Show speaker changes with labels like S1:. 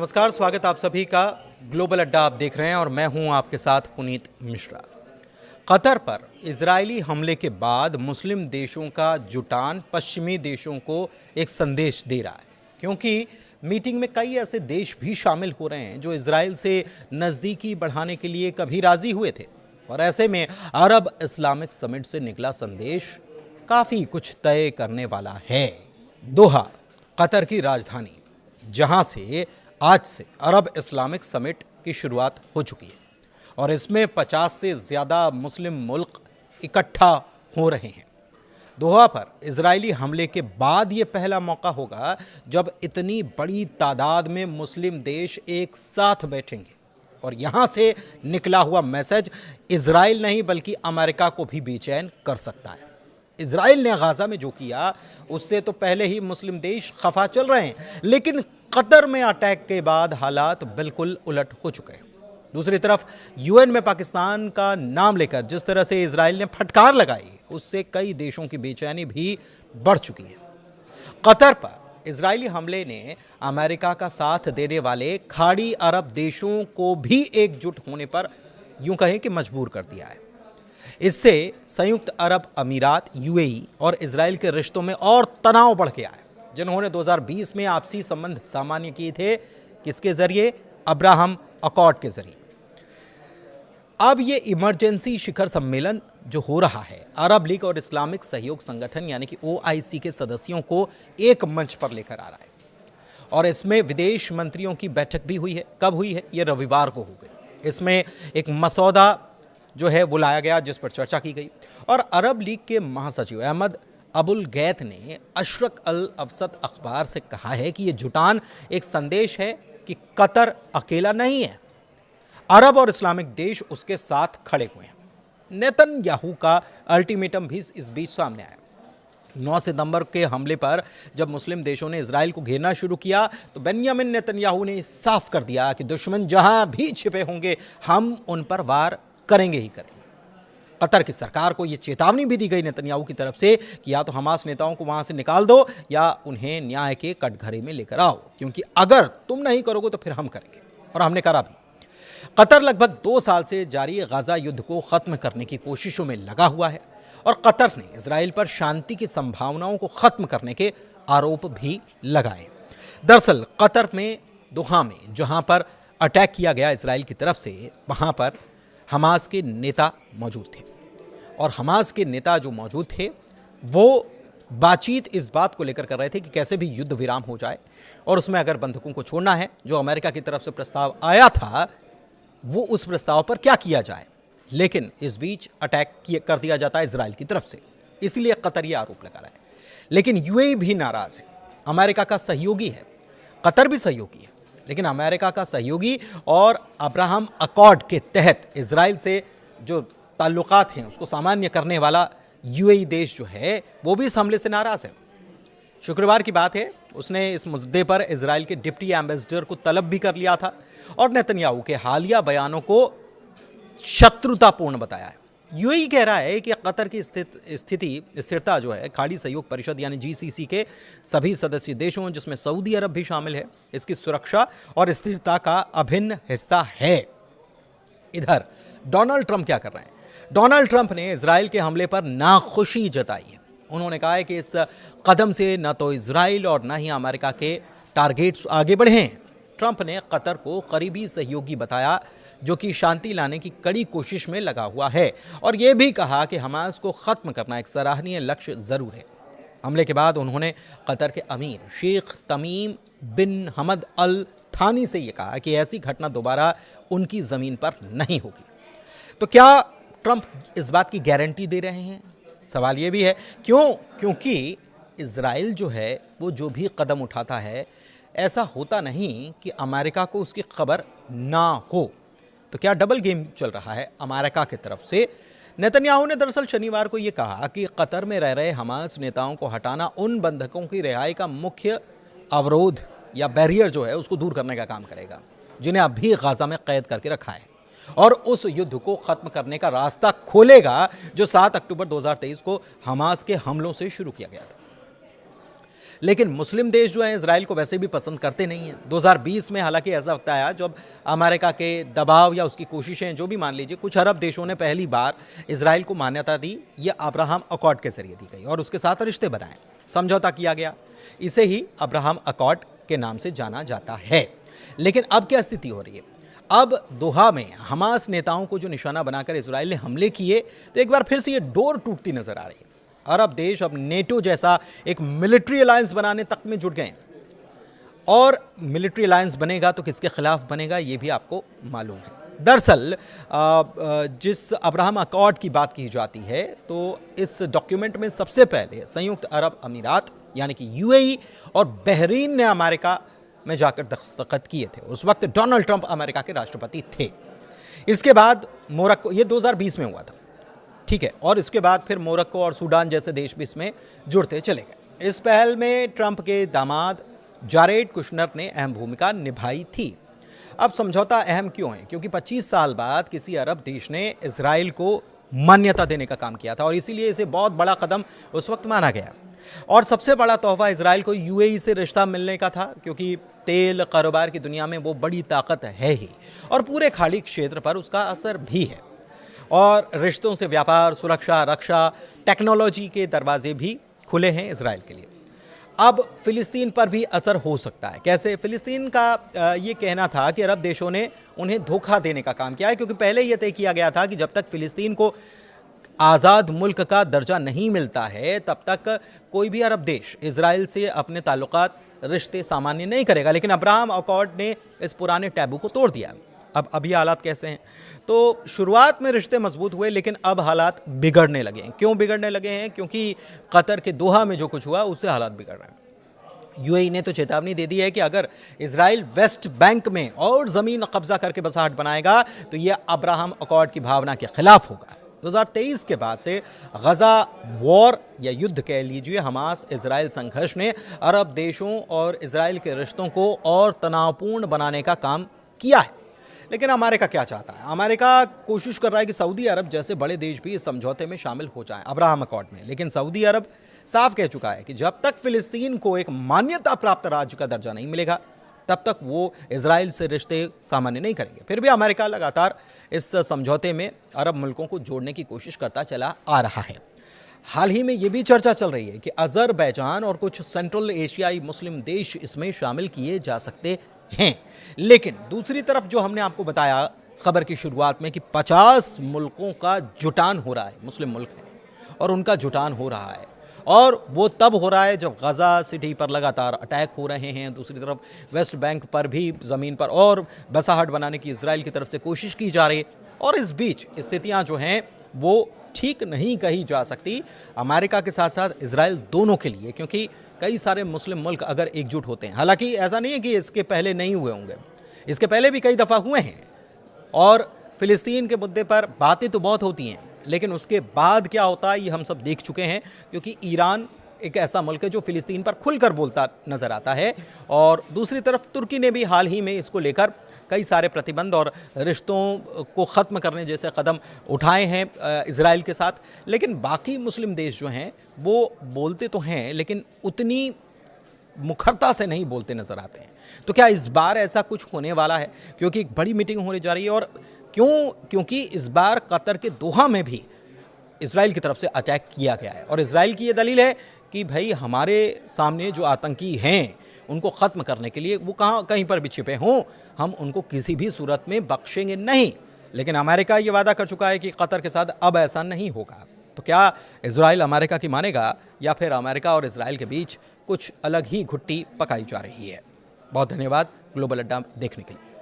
S1: नमस्कार, स्वागत आप सभी का। ग्लोबल अड्डा आप देख रहे हैं और मैं हूं आपके साथ पुनीत मिश्रा। कतर पर इजरायली हमले के बाद मुस्लिम देशों का जुटान पश्चिमी देशों को एक संदेश दे रहा है, क्योंकि मीटिंग में कई ऐसे देश भी शामिल हो रहे हैं जो इजराइल से नज़दीकी बढ़ाने के लिए कभी राजी हुए थे। और ऐसे में अरब इस्लामिक समिट से निकला संदेश काफ़ी कुछ तय करने वाला है। दोहा, कतर की राजधानी, जहां से आज से अरब इस्लामिक समिट की शुरुआत हो चुकी है और इसमें 50 से ज़्यादा मुस्लिम मुल्क इकट्ठा हो रहे हैं। दोहा पर इजरायली हमले के बाद ये पहला मौका होगा जब इतनी बड़ी तादाद में मुस्लिम देश एक साथ बैठेंगे और यहाँ से निकला हुआ मैसेज इजराइल नहीं बल्कि अमेरिका को भी बेचैन कर सकता है। इजराइल ने गाजा में जो किया उससे तो पहले ही मुस्लिम देश खफा चल रहे हैं, लेकिन कतर में अटैक के बाद हालात बिल्कुल उलट हो चुके हैं। दूसरी तरफ यूएन में पाकिस्तान का नाम लेकर जिस तरह से इजराइल ने फटकार लगाई, उससे कई देशों की बेचैनी भी बढ़ चुकी है। कतर पर इजरायली हमले ने अमेरिका का साथ देने वाले खाड़ी अरब देशों को भी एकजुट होने पर यूं कहें कि मजबूर कर दिया है। इससे संयुक्त अरब अमीरात यूएई और इजराइल के रिश्तों में और तनाव बढ़ गया है, जिन्होंने 2020 में आपसी संबंध सामान्य किए थे। किसके जरिए? अब्राहम अकॉर्ड के जरिए। अब ये इमरजेंसी शिखर सम्मेलन जो हो रहा है, अरब लीग और इस्लामिक सहयोग संगठन यानी कि ओआईसी के सदस्यों को एक मंच पर लेकर आ रहा है और इसमें विदेश मंत्रियों की बैठक भी हुई है। कब हुई है? ये रविवार को हो गई। इसमें एक मसौदा जो है वो लाया गया जिस पर चर्चा की गई और अरब लीग के महासचिव अहमद अबुल गैत ने अशरक अल अवसत अखबार से कहा है कि ये जुटान एक संदेश है कि कतर अकेला नहीं है, अरब और इस्लामिक देश उसके साथ खड़े हुए हैं। नेतन्याहू का अल्टीमेटम भी इस बीच सामने आया। 9 सितंबर के हमले पर जब मुस्लिम देशों ने इजराइल को घेरना शुरू किया तो बेन्यामिन नेतन्याहू ने साफ कर दिया कि दुश्मन जहां भी छिपे होंगे हम उन पर वार करेंगे ही करेंगे। कतर की सरकार को यह चेतावनी भी दी गई नेतन्याहू की तरफ से कि या तो हमास नेताओं को वहां से निकाल दो या उन्हें न्याय के कटघरे में लेकर आओ, क्योंकि अगर तुम नहीं करोगे तो फिर हम करेंगे। और हमने करा भी। कतर लगभग 2 साल से जारी गाजा युद्ध को खत्म करने की कोशिशों में लगा हुआ है और कतर ने इजराइल पर शांति की संभावनाओं को खत्म करने के आरोप भी लगाए। दरअसल कतर में दोहा में जहां पर अटैक किया गया इजराइल की तरफ से, वहां पर हमास के नेता मौजूद थे और हमास के नेता जो मौजूद थे वो बातचीत इस बात को लेकर कर रहे थे कि कैसे भी युद्ध विराम हो जाए और उसमें अगर बंधकों को छोड़ना है, जो अमेरिका की तरफ से प्रस्ताव आया था, वो उस प्रस्ताव पर क्या किया जाए। लेकिन इस बीच अटैक कर दिया जाता है इजराइल की तरफ से, इसलिए कतर ये आरोप लगा रहा है। लेकिन यूएई भी नाराज है, अमेरिका का सहयोगी है, कतर भी सहयोगी है, लेकिन अमेरिका का सहयोगी और अब्राहम अकॉर्ड के तहत इजराइल से जो ताल्लुकात हैं उसको सामान्य करने वाला यूएई देश जो है वो भी इस हमले से नाराज है। शुक्रवार की बात है, उसने इस मुद्दे पर इजराइल के डिप्टी एम्बेसडर को तलब भी कर लिया था और नेतन्याहू के हालिया बयानों को शत्रुतापूर्ण बताया है। यूएई कह रहा है कि कतर की स्थिरता जो है खाड़ी सहयोग परिषद यानी जीसीसी के सभी सदस्य देशों जिसमें सऊदी अरब भी शामिल है, इसकी सुरक्षा और स्थिरता का अभिन्न हिस्सा है। इधर डोनाल्ड ट्रंप क्या कर रहे हैं? डोनाल्ड ट्रंप ने इजराइल के हमले पर नाखुशी जताई है। उन्होंने कहा है कि इस कदम से न तो इजराइल और न ही अमेरिका के टारगेट्स आगे बढ़े हैं। ट्रंप ने कतर को करीबी सहयोगी बताया जो कि शांति लाने की कड़ी कोशिश में लगा हुआ है और यह भी कहा कि हमास को खत्म करना एक सराहनीय लक्ष्य जरूर है। हमले के बाद उन्होंने कतर के अमीर शेख तमीम बिन हमद अल थानी से यह कहा कि ऐसी घटना दोबारा उनकी जमीन पर नहीं होगी। तो क्या ट्रंप इस बात की गारंटी दे रहे हैं? सवाल यह भी है क्योंकि इजराइल जो है वो जो भी कदम उठाता है, ऐसा होता नहीं कि अमेरिका को उसकी खबर ना हो। तो क्या डबल गेम चल रहा है अमेरिका की तरफ से? नेतन्याहू ने दरअसल शनिवार को यह कहा कि कतर में रह रहे हमास नेताओं को हटाना उन बंधकों की रिहाई का मुख्य अवरोध या बैरियर जो है उसको दूर करने का काम करेगा, जिन्हें अभी गाजा में कैद करके रखा है, और उस युद्ध को खत्म करने का रास्ता खोलेगा जो 7 अक्टूबर 2023 को हमास के हमलों से शुरू किया गया था। लेकिन मुस्लिम देश जो हैं इजराइल को वैसे भी पसंद करते नहीं हैं। 2020 में हालांकि ऐसा वक्त आया जब अमेरिका के दबाव या उसकी कोशिशें जो भी मान लीजिए, कुछ अरब देशों ने पहली बार इजराइल को मान्यता दी। ये अब्राहम अकॉर्ड के जरिए दी गई और उसके साथ रिश्ते बनाए, समझौता किया गया। इसे ही अब्राहम अकॉर्ड के नाम से जाना जाता है। लेकिन अब क्या स्थिति हो रही है? अब दोहा में हमास नेताओं को जो निशाना बनाकर इजराइल ने हमले किए, तो एक बार फिर से ये डोर टूटती नजर आ रही है। अरब देश अब नेटो जैसा एक मिलिट्री अलायंस बनाने तक में जुट गए हैं, और मिलिट्री अलायंस बनेगा तो किसके खिलाफ बनेगा ये भी आपको मालूम है। दरअसल जिस अब्राहम अकॉर्ड की बात की जाती है, तो इस डॉक्यूमेंट में सबसे पहले संयुक्त अरब अमीरात यानी कि यूएई और बहरीन ने अमेरिका में जाकर दस्तखत किए थे। उस वक्त डोनाल्ड ट्रंप अमेरिका के राष्ट्रपति थे। इसके बाद मोरक्को, ये 2020 में हुआ था, ठीक है, और इसके बाद फिर मोरक्को और सूडान जैसे देश भी इसमें जुड़ते चले गए। इस पहल में ट्रंप के दामाद जारेड कुशनर ने अहम भूमिका निभाई थी। अब समझौता अहम क्यों है? क्योंकि 25 साल बाद किसी अरब देश ने इजराइल को मान्यता देने का काम किया था, और इसीलिए इसे बहुत बड़ा कदम उस वक्त माना गया। और सबसे बड़ा तोहफा इजराइल को यूएई से रिश्ता मिलने का था, क्योंकि तेल कारोबार की दुनिया में वो बड़ी ताकत है ही, और पूरे खाड़ी क्षेत्र पर उसका असर भी है। और रिश्तों से व्यापार, सुरक्षा, रक्षा, टेक्नोलॉजी के दरवाजे भी खुले हैं इजराइल के लिए। अब फिलिस्तीन पर भी असर हो सकता है। कैसे? फिलिस्तीन का ये कहना था कि अरब देशों ने उन्हें धोखा देने का काम किया है, क्योंकि पहले यह तय किया गया था कि जब तक फिलिस्तीन को आज़ाद मुल्क का दर्जा नहीं मिलता है, तब तक कोई भी अरब देश इजराइल से अपने ताल्लुकात, रिश्ते सामान्य नहीं करेगा। लेकिन अब्राहम अकॉर्ड ने इस पुराने टैबू को तोड़ दिया। अब अभी हालात कैसे हैं? तो शुरुआत में रिश्ते मजबूत हुए, लेकिन अब हालात बिगड़ने लगे हैं। क्यों बिगड़ने लगे हैं? क्योंकि कतर के दोहा में जो कुछ हुआ उससे हालात बिगड़ रहे हैं। यूएई ने तो चेतावनी दे दी है कि अगर इजराइल वेस्ट बैंक में और ज़मीन कब्जा करके बसाहट बनाएगा तो यह अब्राहम अकॉर्ड की भावना के खिलाफ होगा। 2023 के बाद से गजा वॉर या युद्ध कह लीजिए, हमास इजराइल संघर्ष ने अरब देशों और इजराइल के रिश्तों को और तनावपूर्ण बनाने का काम किया है। लेकिन अमेरिका क्या चाहता है? अमेरिका कोशिश कर रहा है कि सऊदी अरब जैसे बड़े देश भी इस समझौते में शामिल हो जाएं, अब्राहम अकॉर्ड में। लेकिन सऊदी अरब साफ कह चुका है कि जब तक फिलिस्तीन को एक मान्यता प्राप्त राज्य का दर्जा नहीं मिलेगा, तब तक वो इजराइल से रिश्ते सामान्य नहीं करेंगे। फिर भी अमेरिका लगातार इस समझौते में अरब मुल्कों को जोड़ने की कोशिश करता चला आ रहा है। हाल ही में ये भी चर्चा चल रही है कि अजरबैजान और कुछ सेंट्रल एशियाई मुस्लिम देश इसमें शामिल किए जा सकते हैं। लेकिन दूसरी तरफ जो हमने आपको बताया खबर की शुरुआत में कि 50 मुल्कों का जुटान हो रहा है, मुस्लिम मुल्क है, और उनका जुटान हो रहा है, और वो तब हो रहा है जब गजा सिटी पर लगातार अटैक हो रहे हैं। दूसरी तरफ वेस्ट बैंक पर भी ज़मीन पर और बसाहट बनाने की इजराइल की तरफ से कोशिश की जा रही है। और इस बीच स्थितियां जो हैं वो ठीक नहीं कही जा सकती अमेरिका के साथ साथ इजराइल दोनों के लिए, क्योंकि कई सारे मुस्लिम मुल्क अगर एकजुट होते हैं, हालांकि ऐसा नहीं है कि इसके पहले नहीं हुए होंगे, इसके पहले भी कई दफ़ा हुए हैं, और फिलिस्तीन के मुद्दे पर बातें तो बहुत होती हैं, लेकिन उसके बाद क्या होता है ये हम सब देख चुके हैं। क्योंकि ईरान एक ऐसा मुल्क है जो फिलिस्तीन पर खुलकर बोलता नज़र आता है, और दूसरी तरफ तुर्की ने भी हाल ही में इसको लेकर कई सारे प्रतिबंध और रिश्तों को ख़त्म करने जैसे कदम उठाए हैं इजराइल के साथ। लेकिन बाकी मुस्लिम देश जो हैं वो बोलते तो हैं, लेकिन उतनी मुखरता से नहीं बोलते नज़र आते हैं। तो क्या इस बार ऐसा कुछ होने वाला है? क्योंकि एक बड़ी मीटिंग होने जा रही है, और क्योंकि इस बार कतर के दोहा में भी इजराइल की तरफ से अटैक किया गया है, और इजराइल की ये दलील है कि भाई हमारे सामने जो आतंकी हैं उनको ख़त्म करने के लिए वो कहीं पर भी छिपे हों, हम उनको किसी भी सूरत में बख्शेंगे नहीं। लेकिन अमेरिका ये वादा कर चुका है कि कतर के साथ अब ऐसा नहीं होगा। तो क्या इजराइल अमेरिका की मानेगा, या फिर अमेरिका और इजराइल के बीच कुछ अलग ही घुट्टी पकाई जा रही है? बहुत धन्यवाद ग्लोबल अड्डा देखने के लिए।